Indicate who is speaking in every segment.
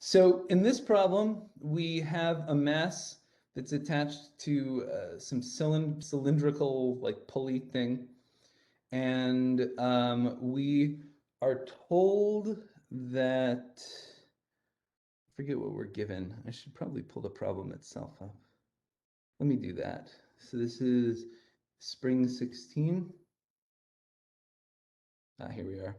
Speaker 1: So in this problem, we have a mass that's attached to some cylindrical like pulley thing, and we are told that I forget what we're given. I should probably pull the problem itself up. Let me do that. So this is spring 16. Here we are.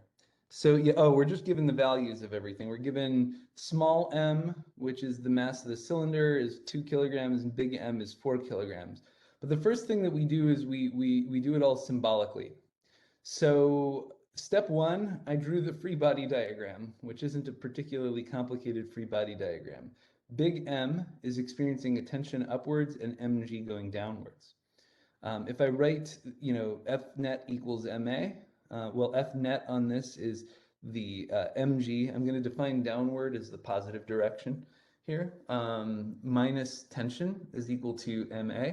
Speaker 1: So yeah, oh, we're just given the values of everything. We're given small m, which is the mass of the cylinder, is 2 kilograms, and big M is 4 kilograms. But the first thing that we do is we do it all symbolically. So step one, I drew the free body diagram, which isn't a particularly complicated free body diagram. Big M is experiencing a tension upwards and mg going downwards. If I write, F net equals ma, well, F net on this is the mg. I'm going to define downward as the positive direction here. Minus tension is equal to ma.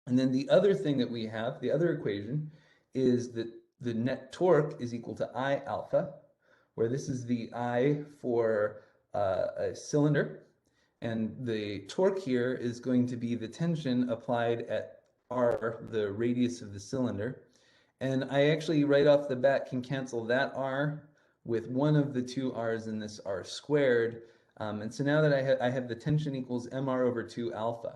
Speaker 1: And then the other thing that we have, the other equation, is that the net torque is equal to I alpha, where this is the I for a cylinder. And the torque here is going to be the tension applied at R, the radius of the cylinder. And I actually right off the bat can cancel that R with one of the two R's in this R squared. And so now that I have the tension equals mr over 2 alpha.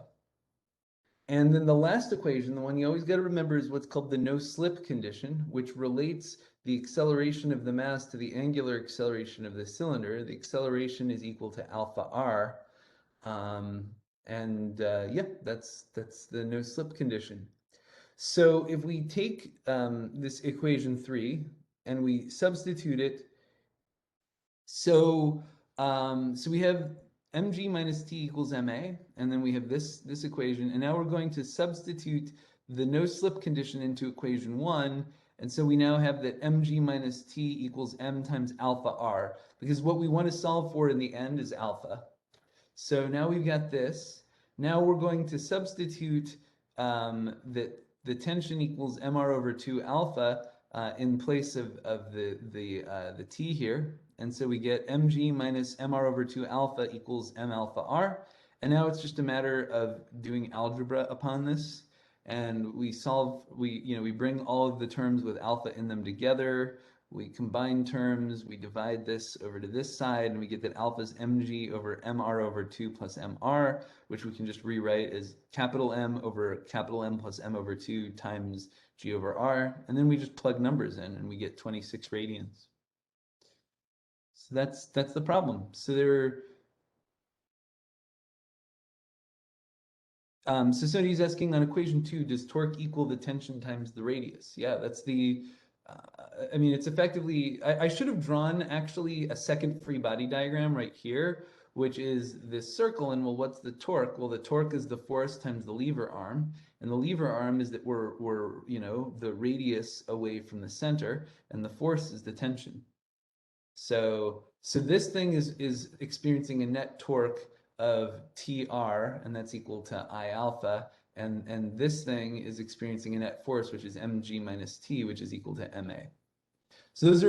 Speaker 1: And then the last equation, the one you always got to remember, is what's called the no-slip condition, which relates the acceleration of the mass to the angular acceleration of the cylinder. The acceleration is equal to alpha r. Yeah, that's the no-slip condition. So if we take this equation 3 and we substitute it, so we have mg minus t equals ma, and then we have this equation, and now we're going to substitute the no-slip condition into equation 1, and so we now have that mg minus t equals m times alpha r, because what we want to solve for in the end is alpha. So now we've got this. Now we're going to substitute that the tension equals mr over 2 alpha in place of the t here. And so we get mg minus mr over 2 alpha equals m alpha r. And now it's just a matter of doing algebra upon this. And we bring all of the terms with alpha in them together. We combine terms, we divide this over to this side, and we get that alpha is mg over mr over 2 plus mr, which we can just rewrite as capital M over capital M plus m over 2 times g over r. And then we just plug numbers in, and we get 26 radians. So that's the problem. So so somebody's asking on equation 2, does torque equal the tension times the radius? Yeah, that's the I mean, it's effectively, I should have drawn actually a second free body diagram right here, which is this circle. And well, what's the torque? Well, the torque is the force times the lever arm. And the lever arm is that we're the radius away from the center, and the force is the tension. So this thing is experiencing a net torque of TR, and that's equal to I alpha. And this thing is experiencing a net force, which is mg minus t, which is equal to ma. So those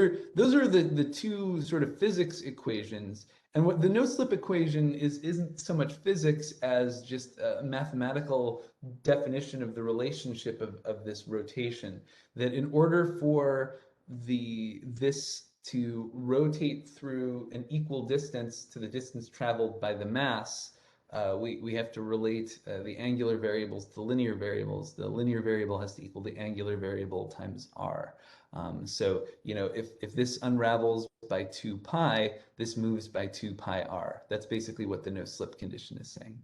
Speaker 1: are the two sort of physics equations. And what the no-slip equation isn't so much physics as just a mathematical definition of the relationship of this rotation. That in order for this to rotate through an equal distance to the distance traveled by the mass, we have to relate the angular variables to linear variables. The linear variable has to equal the angular variable times r. So if this unravels by 2 pi, this moves by 2 pi r. That's basically what the no-slip condition is saying.